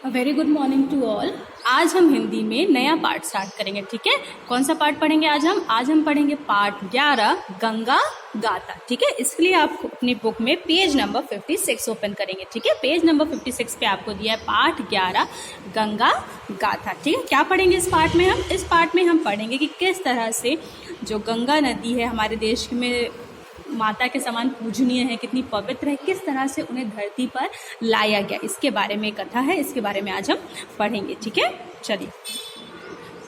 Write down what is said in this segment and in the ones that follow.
Very good morning to all. आज हम हिंदी में नया पार्ट स्टार्ट करेंगे, ठीक है। कौन सा पार्ट पढ़ेंगे आज हम पढ़ेंगे पार्ट 11 गंगा गाथा, ठीक है। इसके लिए आप अपनी बुक में पेज नंबर 56 ओपन करेंगे, ठीक है। पेज नंबर 56 पे आपको दिया है पार्ट 11 गंगा गाथा, ठीक है। क्या पढ़ेंगे इस पार्ट में इस पार्ट में हम पढ़ेंगे कि किस तरह से जो गंगा नदी है हमारे देश में माता के समान पूजनीय है, कितनी पवित्र है, किस तरह से उन्हें धरती पर लाया गया, इसके बारे में कथा है, इसके बारे में आज हम पढ़ेंगे, ठीक है। चलिए।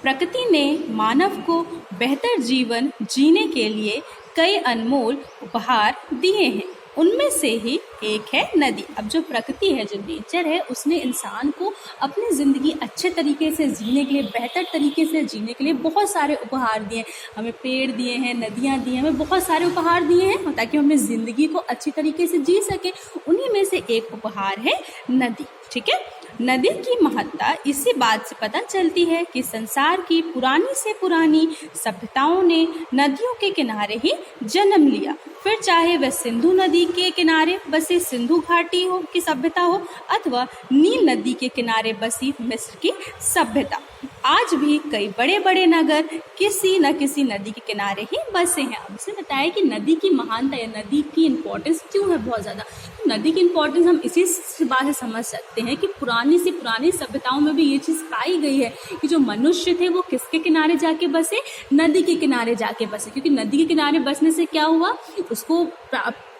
प्रकृति ने मानव को बेहतर जीवन जीने के लिए कई अनमोल उपहार दिए हैं, उनमें से ही एक है नदी। अब जो प्रकृति है, जो नेचर है, उसने इंसान को अपनी ज़िंदगी अच्छे तरीके से जीने के लिए, बेहतर तरीके से जीने के लिए बहुत सारे उपहार दिए हैं। हमें पेड़ दिए हैं, नदियाँ दी हैं, हमें बहुत सारे उपहार दिए हैं ताकि हम अपनी ज़िंदगी को अच्छी तरीके से जी सकें। उन्हीं में से एक उपहार है नदी, ठीक है। नदी की महत्ता इसी बात से पता चलती है कि संसार की पुरानी से पुरानी सभ्यताओं ने नदियों के किनारे ही जन्म लिया, फिर चाहे वह सिंधु नदी के किनारे बसी सिंधु घाटी हो की सभ्यता हो अथवा नील नदी के किनारे बसी मिस्र की सभ्यता। आज भी कई बड़े बड़े नगर किसी न किसी नदी के किनारे ही बसे हैं। अब इसने बताया कि नदी की महानता या नदी की इम्पोर्टेंस क्यों है बहुत ज़्यादा। तो नदी की इम्पोर्टेंस हम इसी बात से समझ सकते हैं कि पुरानी से पुरानी सभ्यताओं में भी ये चीज़ पाई गई है कि जो मनुष्य थे वो किसके किनारे जाके बसे, नदी के किनारे जाके बसे। क्योंकि नदी के किनारे बसने से क्या हुआ, उसको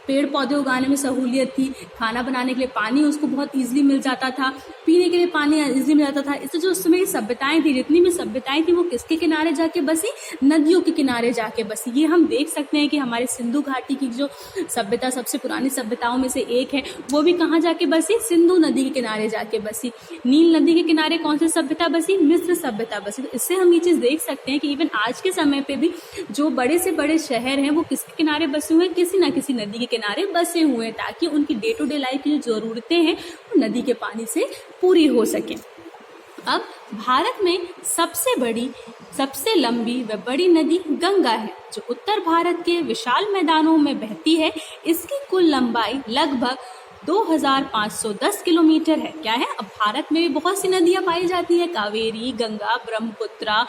पेड़ पौधे उगाने में सहूलियत थी, खाना बनाने के लिए पानी उसको बहुत ईजिली मिल जाता था, पीने के लिए पानी ईजिली मिल जाता था। इससे जो उस समय की सभ्यताएं थी, जितनी भी सभ्यताएं थी, वो किसके किनारे जाके बसी, नदियों के किनारे जाके बसी। ये हम देख सकते हैं कि हमारे सिंधु घाटी की जो सभ्यता सबसे पुरानी सभ्यताओं में से एक है, वो भी कहाँ जाके बसी, सिंधु नदी के किनारे जाके बसी। नील नदी के किनारे कौन सी सभ्यता बसी, मिस्र सभ्यता बसी। तो इससे हम ये चीज़ देख सकते हैं कि इवन आज के समय पे भी जो बड़े से बड़े शहर हैं वो किसके किनारे बसे हुए हैं, किसी न किसी नदी के किनारे बसे हुए हैं, ताकि उनकी डे टू डे लाइफ की जो ज़रूरतें हैं वो नदी के पानी से पूरी हो सके। अब भारत में सबसे बड़ी, सबसे लंबी व बड़ी नदी गंगा है, जो उत्तर भारत के विशाल मैदानों में बहती है। इसकी कुल लंबाई लगभग 2510 किलोमीटर है। क्या है, अब भारत में भी बहुत सी नदियां पाई जाती हैं, कावेरी, गंगा, ब्रह्मपुत्रा,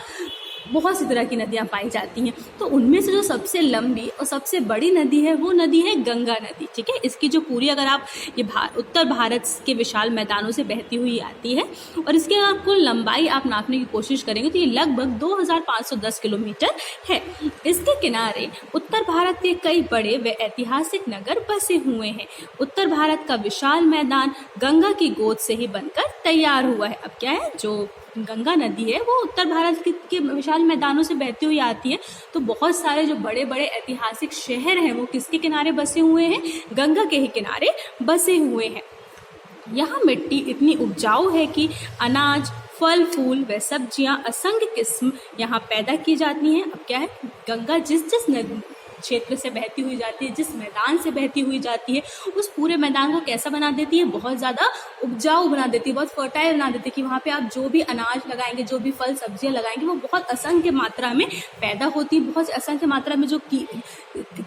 बहुत सी तरह की नदियां पाई जाती हैं। तो उनमें से जो सबसे लंबी और सबसे बड़ी नदी है वो नदी है गंगा नदी, ठीक है। इसकी जो पूरी, अगर आप ये उत्तर भारत के विशाल मैदानों से बहती हुई आती है और इसके अगर कुल लंबाई आप नापने की कोशिश करेंगे तो ये लगभग 2510 किलोमीटर है। इसके किनारे उत्तर भारत के कई बड़े व ऐतिहासिक नगर बसे हुए हैं। उत्तर भारत का विशाल मैदान गंगा की गोद से ही बनकर तैयार हुआ है। अब क्या है, जो गंगा नदी है वो उत्तर भारत के विशाल मैदानों से बहती हुई आती है। तो बहुत सारे जो बड़े बड़े ऐतिहासिक शहर हैं वो किसके किनारे बसे हुए हैं, गंगा के ही किनारे बसे हुए हैं। यहाँ मिट्टी इतनी उपजाऊ है कि अनाज, फल फूल व सब्जियां असंख्य किस्म यहाँ पैदा की जाती हैं। अब क्या है, गंगा जिस जिस नदी क्षेत्र से बहती हुई जाती है, जिस मैदान से बहती हुई जाती है, उस पूरे मैदान को कैसा बना देती है, बहुत ज़्यादा उपजाऊ बना देती है, बहुत फर्टाइल बना देती है कि वहाँ पे आप जो भी अनाज लगाएंगे, जो भी फल सब्जियां लगाएंगे, वो बहुत असंख्य मात्रा में पैदा होती है। बहुत असंख्य मात्रा में जो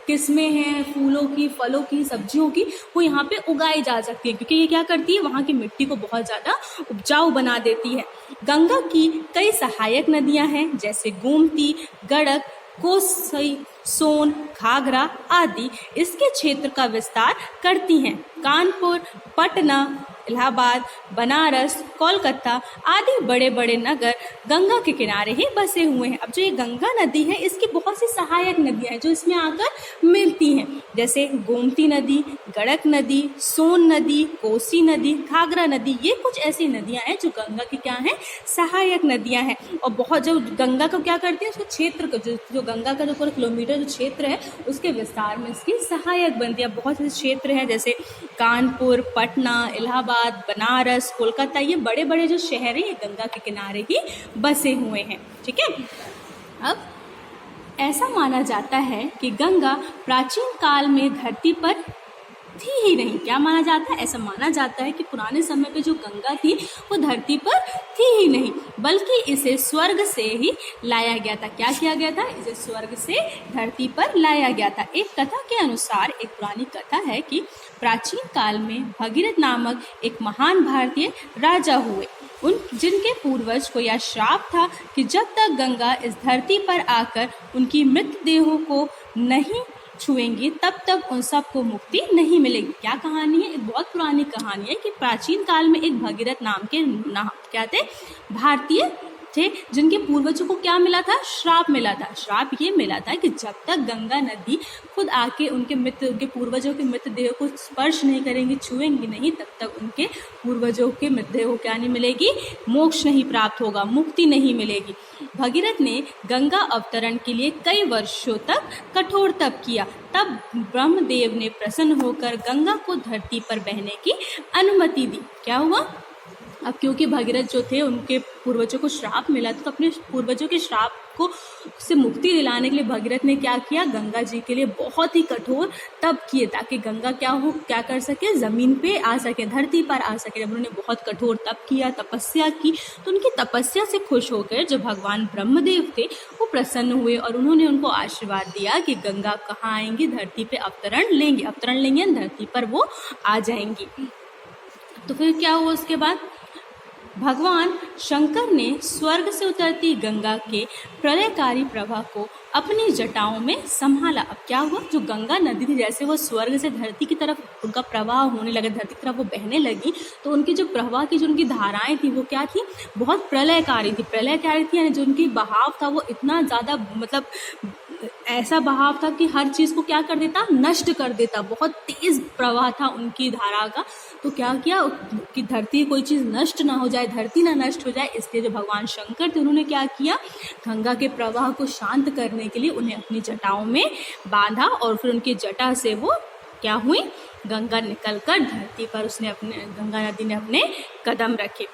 किस्में हैं फूलों की, फलों की, सब्जियों की, वो यहाँ पे उगाई जा सकती है, क्योंकि ये क्या करती है, वहाँ की मिट्टी को बहुत ज़्यादा उपजाऊ बना देती है। गंगा की कई सहायक नदियाँ हैं, जैसे गोमती, गंडक, कोसी, सोन, घाघरा आदि इसके क्षेत्र का विस्तार करती हैं। कानपुर, पटना, इलाहाबाद, बनारस, कोलकाता आदि बड़े बड़े नगर गंगा के किनारे ही बसे हुए हैं। अब जो ये गंगा नदी है, इसकी बहुत सी सहायक नदियां हैं जो इसमें आकर मिलती हैं, जैसे गोमती नदी, गंडक नदी, सोन नदी, कोसी नदी, घाघरा नदी। ये कुछ ऐसी नदियां हैं जो गंगा की क्या हैं, सहायक नदियां हैं। और बहुत जो गंगा को क्या करती है, उसको क्षेत्र को, जो गंगा का जो पूरा किलोमीटर जो क्षेत्र है उसके विस्तार में इसकी सहायक बनती है। बहुत से क्षेत्र हैं जैसे कानपुर, पटना, इलाहाबाद, बनारस, कोलकाता, ये बड़े बड़े जो शहर हैं ये गंगा के किनारे ही बसे हुए हैं, ठीक है। अब ऐसा माना जाता है कि गंगा प्राचीन काल में धरती पर थी ही नहीं। क्या माना जाता है? ऐसा माना जाता है कि पुराने समय पे जो गंगा थी वो धरती पर थी ही नहीं, बल्कि इसे स्वर्ग से ही लाया गया था। क्या किया गया था? इसे स्वर्ग से धरती पर लाया गया था। एक कथा के अनुसार, एक पुरानी कथा है कि प्राचीन काल में भगीरथ नामक एक महान भारतीय राजा हुए, जिनके पूर्वज को यह श्राप था कि जब तक गंगा इस धरती पर आकर उनकी मृत देहों को नहीं छुएंगी तब तक उन सबको मुक्ति नहीं मिलेगी। क्या कहानी है? एक बहुत पुरानी कहानी है कि प्राचीन काल में एक भगीरथ नाम के क्या थे, भारतीय थे, जिनके पूर्वजों को क्या मिला था? श्राप मिला था। श्राप ये मिला था कि जब तक गंगा नदी खुद आके उनके पूर्वजों के मृतदेह को स्पर्श नहीं करेंगी, छुएंगी नहीं, तब तक उनके पूर्वजों के मृतदेह को क्या नहीं मिलेगी? मोक्ष नहीं प्राप्त होगा, मुक्ति नहीं मिलेगी। भगीरथ ने गंगा अवतरण के लिए कई वर्षों तक कठोर तप किया। तब ब्रह्मदेव ने प्रसन्न होकर गंगा को धरती पर बहने की अनुमति दी। क्या हुआ? अब क्योंकि भगीरथ जो थे उनके पूर्वजों को श्राप मिला था, तो अपने पूर्वजों के श्राप को से मुक्ति दिलाने के लिए भगीरथ ने क्या किया? गंगा जी के लिए बहुत ही कठोर तप किए, ताकि गंगा क्या कर सके? जमीन पे आ सके, धरती पर आ सके। जब उन्होंने बहुत कठोर तप किया, तपस्या की, तो उनकी तपस्या से खुश होकर जो भगवान ब्रह्मदेव थे वो प्रसन्न हुए और उन्होंने उनको आशीर्वाद दिया कि गंगा कहाँ आएंगी? धरती पे अवतरण लेंगे, धरती पर वो आ जाएंगी। तो फिर क्या हुआ उसके बाद? भगवान शंकर ने स्वर्ग से उतरती गंगा के प्रलयकारी प्रवाह को अपनी जटाओं में संभाला। अब क्या हुआ? जो गंगा नदी थी, जैसे वो स्वर्ग से धरती की तरफ उनका प्रवाह होने लगा, धरती की तरफ वो बहने लगी, तो उनकी जो प्रवाह की जो उनकी धाराएं थी वो क्या थी? बहुत प्रलयकारी थी। यानी जो उनकी बहाव था वो इतना ज़्यादा, मतलब ऐसा बहाव था कि हर चीज़ को क्या कर देता? नष्ट कर देता। बहुत तेज प्रवाह था उनकी धारा का। तो क्या किया कि धरती कोई चीज़ नष्ट ना हो जाए, धरती ना नष्ट हो जाए, इसलिए जो भगवान शंकर थे उन्होंने क्या किया? गंगा के प्रवाह को शांत करने के लिए उन्हें अपनी जटाओं में बांधा और फिर उनकी जटा से वो क्या हुई? गंगा निकलकर धरती पर गंगा नदी ने अपने कदम रखे।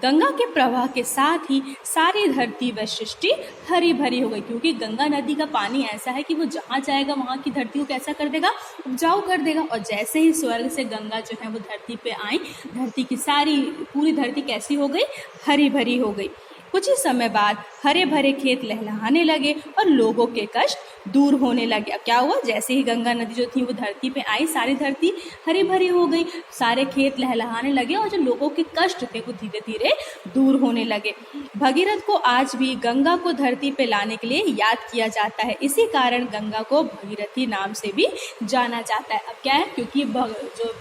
गंगा के प्रवाह के साथ ही सारी धरती व सृष्टि हरी भरी हो गई, क्योंकि गंगा नदी का पानी ऐसा है कि वो जहाँ जाएगा वहाँ की धरती को कैसा कर देगा? उपजाऊ कर देगा। और जैसे ही स्वर्ग से गंगा जो है वो धरती पे आई, धरती की पूरी धरती कैसी हो गई? हरी भरी हो गई। कुछ ही समय बाद हरे भरे खेत लहलहाने लगे और लोगों के कष्ट दूर होने लगे। अब क्या हुआ? जैसे ही गंगा नदी जो थी वो धरती पे आई, सारी धरती हरी भरी हो गई, सारे खेत लहलहाने लगे और जो लोगों के कष्ट थे वो धीरे धीरे दूर होने लगे। भगीरथ को आज भी गंगा को धरती पे लाने के लिए याद किया जाता है। इसी कारण गंगा को भगीरथी नाम से भी जाना जाता है। अब क्या है? क्योंकि जो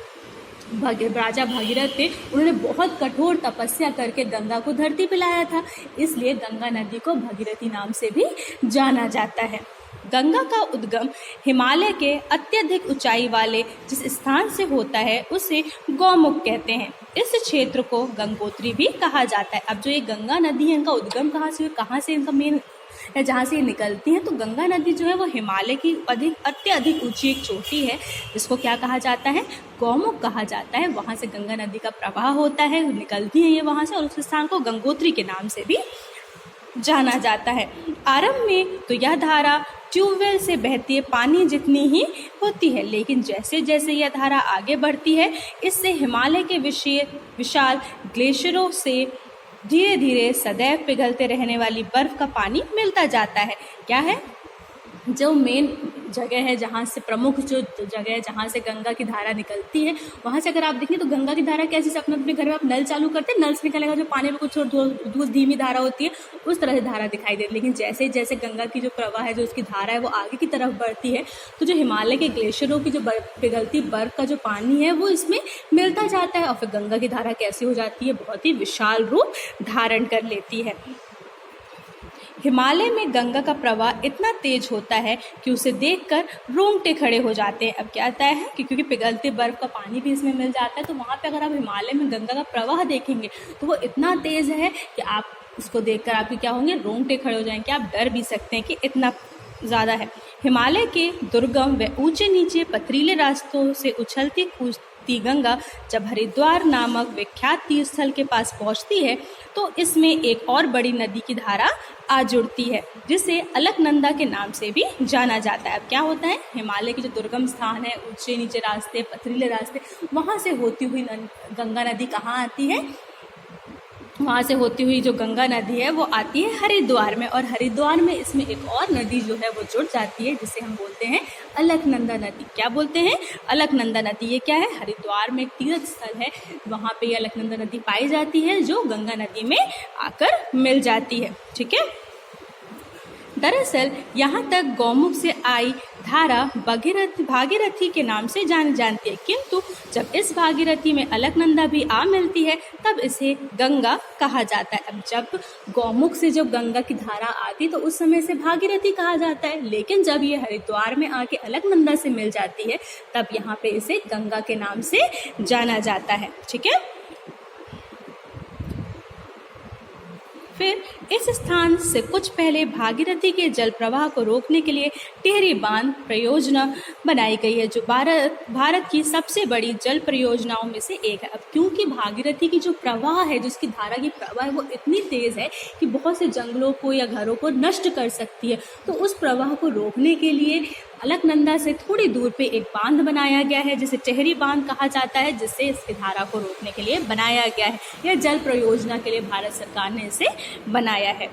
राजा भगीरथ थे उन्होंने बहुत कठोर तपस्या करके गंगा को धरती पे लाया था, इसलिए गंगा नदी को भगीरथी नाम से भी जाना जाता है। गंगा का उद्गम हिमालय के अत्यधिक ऊंचाई वाले जिस स्थान से होता है उसे गौमुख कहते हैं। इस क्षेत्र को गंगोत्री भी कहा जाता है। अब जो ये गंगा नदी है, इनका उद्गम कहाँ से इनका मेन या जहाँ से ये निकलती हैं, तो गंगा नदी जो है वो हिमालय की अत्यधिक ऊंची एक चोटी है, जिसको क्या कहा जाता है? गौमुख कहा जाता है। वहाँ से गंगा नदी का प्रवाह होता है, निकलती है ये वहाँ से, और उस स्थान को गंगोत्री के नाम से भी जाना जाता है। आरंभ में तो यह धारा ट्यूबवेल से बहती है पानी जितनी ही होती है, लेकिन जैसे जैसे यह धारा आगे बढ़ती है, इससे हिमालय के विशाल ग्लेशियरों से धीरे धीरे सदैव पिघलते रहने वाली बर्फ का पानी मिलता जाता है। क्या है? जो मेन जगह है, जहाँ से प्रमुख जो जगह है जहाँ से गंगा की धारा निकलती है, वहाँ से अगर आप देखें तो गंगा की धारा कैसे से अपने घर में आप नल चालू करते हैं, नल से निकलेगा जो पानी में कुछ दूर धीमी धारा होती है, उस तरह से धारा दिखाई देती है। लेकिन जैसे जैसे गंगा की जो प्रवाह है, जो उसकी धारा है वो आगे की तरफ बढ़ती है, तो जो हिमालय के ग्लेशियरों की जो पिघलती बर्फ का जो पानी है वो इसमें मिलता जाता है और फिर गंगा की धारा कैसी हो जाती है? बहुत ही विशाल रूप धारण कर लेती है। हिमालय में गंगा का प्रवाह इतना तेज होता है कि उसे देखकर रोंगटे खड़े हो जाते हैं। अब क्या आता है कि क्योंकि पिघलते बर्फ का पानी भी इसमें मिल जाता है, तो वहाँ पे अगर आप हिमालय में गंगा का प्रवाह देखेंगे तो वो इतना तेज है कि आप उसको देखकर आपके क्या होंगे? रोंगटे खड़े हो जाएंगे। आप डर भी सकते हैं कि इतना ज़्यादा है। हिमालय के दुर्गम व ऊंचे नीचे पथरीले रास्तों से उछलती उगती गंगा जब हरिद्वार नामक विख्यात तीर्थ स्थल के पास पहुंचती है तो इसमें एक और बड़ी नदी की धारा आ जुड़ती है जिसे अलकनंदा के नाम से भी जाना जाता है। अब क्या होता है, हिमालय के जो दुर्गम स्थान है, ऊंचे नीचे रास्ते, पथरीले रास्ते, वहां से होती हुई गंगा नदी कहाँ आती है, वहाँ से होती हुई जो गंगा नदी है वो आती है हरिद्वार में, और हरिद्वार में इसमें एक और नदी जो है वो जुड़ जाती है जिसे हम बोलते हैं अलकनंदा नदी। क्या बोलते हैं, अलकनंदा नदी। ये क्या है, हरिद्वार में एक तीर्थ स्थल है, वहाँ पे ये अलकनंदा नदी पाई जाती है जो गंगा नदी में आकर मिल जाती है। ठीक है, दरअसल यहाँ तक गौमुख से आई धारा भागीरथी के नाम से जानी जाती है, किंतु जब इस भागीरथी में अलकनंदा भी आ मिलती है तब इसे गंगा कहा जाता है। अब जब गौमुख से जब गंगा की धारा आती तो उस समय से भागीरथी कहा जाता है, लेकिन जब ये हरिद्वार में आके अलकनंदा से मिल जाती है तब यहाँ पे इसे गंगा के नाम से जाना जाता है। ठीक है, फिर इस स्थान से कुछ पहले भागीरथी के जल प्रवाह को रोकने के लिए टिहरी बांध परियोजना बनाई गई है जो भारत की सबसे बड़ी जल परियोजनाओं में से एक है। अब क्योंकि भागीरथी की जो प्रवाह है, जो उसकी धारा की प्रवाह है वो इतनी तेज है कि बहुत से जंगलों को या घरों को नष्ट कर सकती है, तो उस प्रवाह को रोकने के लिए अलकनंदा से थोड़ी दूर पे एक बांध बनाया गया है जिसे टिहरी बांध कहा जाता है, जिससे इसकी धारा को रोकने के लिए बनाया गया है। यह जल परियोजना के लिए भारत सरकार ने इसे बनाया है।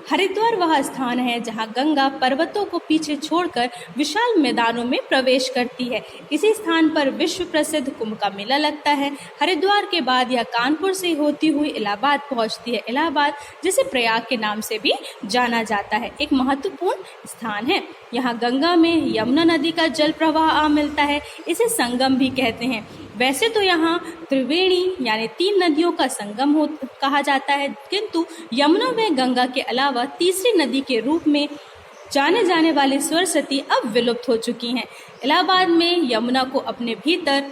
हरिद्वार वह स्थान है जहां गंगा पर्वतों को पीछे छोड़कर विशाल मैदानों में प्रवेश करती है। इसी स्थान पर विश्व प्रसिद्ध कुंभ का मेला लगता है। हरिद्वार के बाद यह कानपुर से होती हुई इलाहाबाद पहुंचती है। इलाहाबाद जिसे प्रयाग के नाम से भी जाना जाता है, एक महत्वपूर्ण स्थान है। यहाँ गंगा में यमुना नदी का जल प्रवाह आ मिलता है, इसे संगम भी कहते हैं। वैसे तो यहाँ त्रिवेणी यानी 3 नदियों का संगम कहा जाता है, किंतु यमुना व गंगा के अलावा तीसरी नदी के रूप में जाने जाने वाली सरस्वती अब विलुप्त हो चुकी हैं। इलाहाबाद में यमुना को अपने भीतर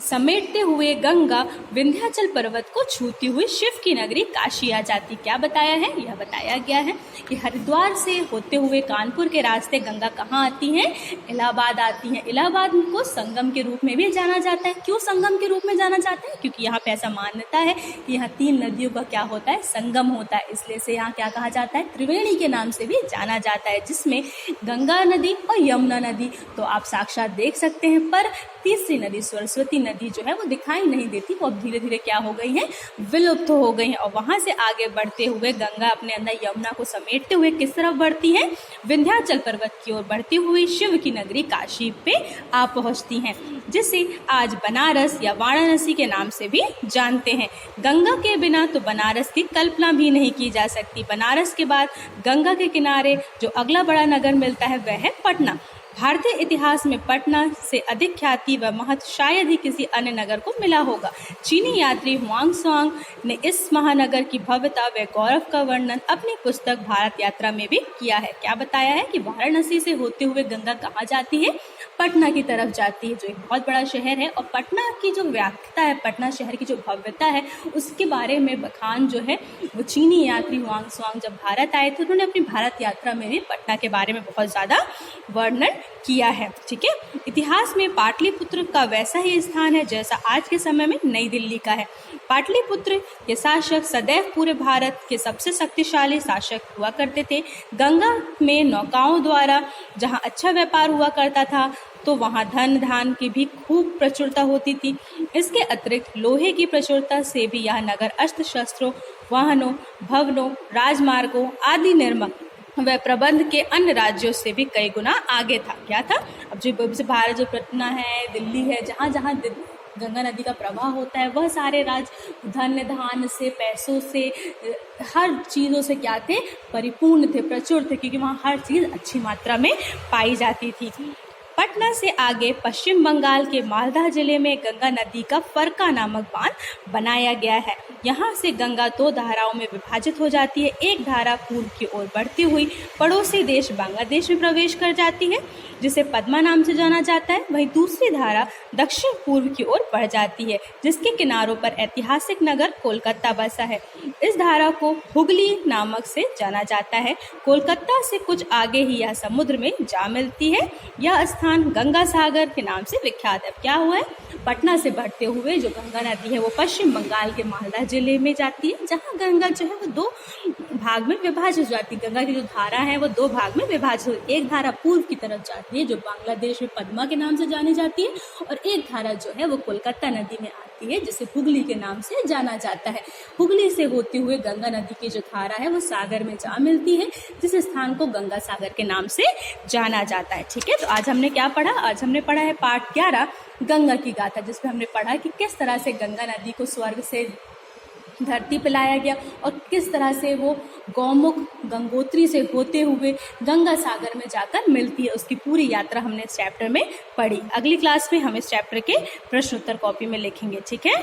समेटते हुए गंगा विंध्याचल पर्वत को छूती हुई शिव की नगरी काशी आ जाती। क्या बताया है, यह बताया गया है कि हरिद्वार से होते हुए कानपुर के रास्ते गंगा कहाँ आती हैं, इलाहाबाद आती हैं। इलाहाबाद को संगम के रूप में भी जाना जाता है। क्यों संगम के रूप में जाना जाता है, क्योंकि यहाँ पे ऐसा मान्यता है कि यहाँ 3 नदियों का क्या होता है, संगम होता है, इसलिए से यहाँ क्या कहा जाता है, त्रिवेणी के नाम से भी जाना जाता है, जिसमें गंगा नदी और यमुना नदी तो आप साक्षात देख सकते हैं, पर तीसरी नदी सरस्वती नदी जो है वो दिखाई नहीं देती, वो अब धीरे धीरे क्या हो गई है, विलुप्त हो गई है। और वहां से आगे बढ़ते हुए गंगा अपने अंदर यमुना को समेटते हुए किस तरफ बढ़ती है, विंध्याचल पर्वत की ओर बढ़ती हुई शिव की नगरी काशी पे आ पहुंचती हैं, जिसे आज बनारस या वाराणसी के नाम से भी जानते हैं। गंगा के बिना तो बनारस की कल्पना भी नहीं की जा सकती। बनारस के बाद गंगा के किनारे जो अगला बड़ा नगर मिलता है वह है पटना। भारतीय इतिहास में पटना से अधिक ख्याति व महत्व शायद ही किसी अन्य नगर को मिला होगा। चीनी यात्री हुआंगसांग ने इस महानगर की भव्यता व गौरव का वर्णन अपनी पुस्तक भारत यात्रा में भी किया है। क्या बताया है कि वाराणसी से होते हुए गंगा कहाँ जाती है, पटना की तरफ जाती है, जो एक बहुत बड़ा शहर है। और पटना की जो व्याख्या है, पटना शहर की जो भव्यता है, उसके बारे में बखान जो है वो चीनी यात्री हुआंगसांग जब भारत आए थे उन्होंने अपनी भारत यात्रा में भी पटना के बारे में बहुत ज़्यादा वर्णन किया है। ठीक है, इतिहास में पाटलिपुत्र का वैसा ही स्थान है जैसा आज के समय में नई दिल्ली का है। पाटलिपुत्र के शासक सदैव पूरे भारत के सबसे शक्तिशाली शासक हुआ करते थे। गंगा में नौकाओं द्वारा जहां अच्छा व्यापार हुआ करता था तो वहां धन धान की भी खूब प्रचुरता होती थी। इसके अतिरिक्त लोहे की प्रचुरता से भी यह नगर अस्त्र शस्त्रों, वाहनों, भवनों, राजमार्गों आदि निर्माण वह प्रबंध के अन्य राज्यों से भी कई गुना आगे था। क्या था, अब जो भारत जो पटना है, दिल्ली है, जहाँ जहाँ गंगा नदी का प्रवाह होता है वह सारे राज्य धन्य धान से, पैसों से, हर चीज़ों से क्या थे, परिपूर्ण थे, प्रचुर थे, क्योंकि वहाँ हर चीज़ अच्छी मात्रा में पाई जाती थी। पटना से आगे पश्चिम बंगाल के मालदा जिले में गंगा नदी का फरका नामक बांध बनाया गया है। यहाँ से गंगा 2 धाराओं में विभाजित हो जाती है। एक धारा पूर्व की ओर बढ़ती हुई पड़ोसी देश बांग्लादेश में प्रवेश कर जाती है, जिसे पद्मा नाम से जाना जाता है। वहीं दूसरी धारा दक्षिण पूर्व की ओर बढ़ जाती है, जिसके किनारों पर ऐतिहासिक नगर कोलकाता बसा है। इस धारा को हुगली नामक से जाना जाता है। कोलकाता से कुछ आगे ही यह समुद्र में जा मिलती है। यह स्थान स्थान गंगा सागर के नाम से विख्यात है। क्या हुआ है, पटना से बढ़ते हुए जो गंगा नदी है वो पश्चिम बंगाल के मालदा जिले में जाती है, जहाँ गंगा जो है वो दो भाग में विभाजित हो जाती है। गंगा की जो धारा है वो दो भाग में विभाजित होती है। एक धारा पूर्व की तरफ जाती है जो बांग्लादेश में पद्मा के नाम से जानी जाती है, और एक धारा जो है वो कोलकाता नदी में आती है जिसे हुगली के नाम से जाना जाता है। हुगली से होते हुए गंगा नदी की जो धारा है वो सागर में जा मिलती है, जिस स्थान को गंगा सागर के नाम से जाना जाता है। ठीक है, तो आज हमने क्या पढ़ा, आज हमने पढ़ा है पाठ 11 गंगा की गाथा, जिसमें हमने पढ़ा कि किस तरह से गंगा नदी को स्वर्ग से धरती पे लाया गया और किस तरह से वो गौमुख गंगोत्री से होते हुए गंगा सागर में जाकर मिलती है। उसकी पूरी यात्रा हमने इस चैप्टर में पढ़ी। अगली क्लास में हम इस चैप्टर के प्रश्न उत्तर कॉपी में लिखेंगे। ठीक है।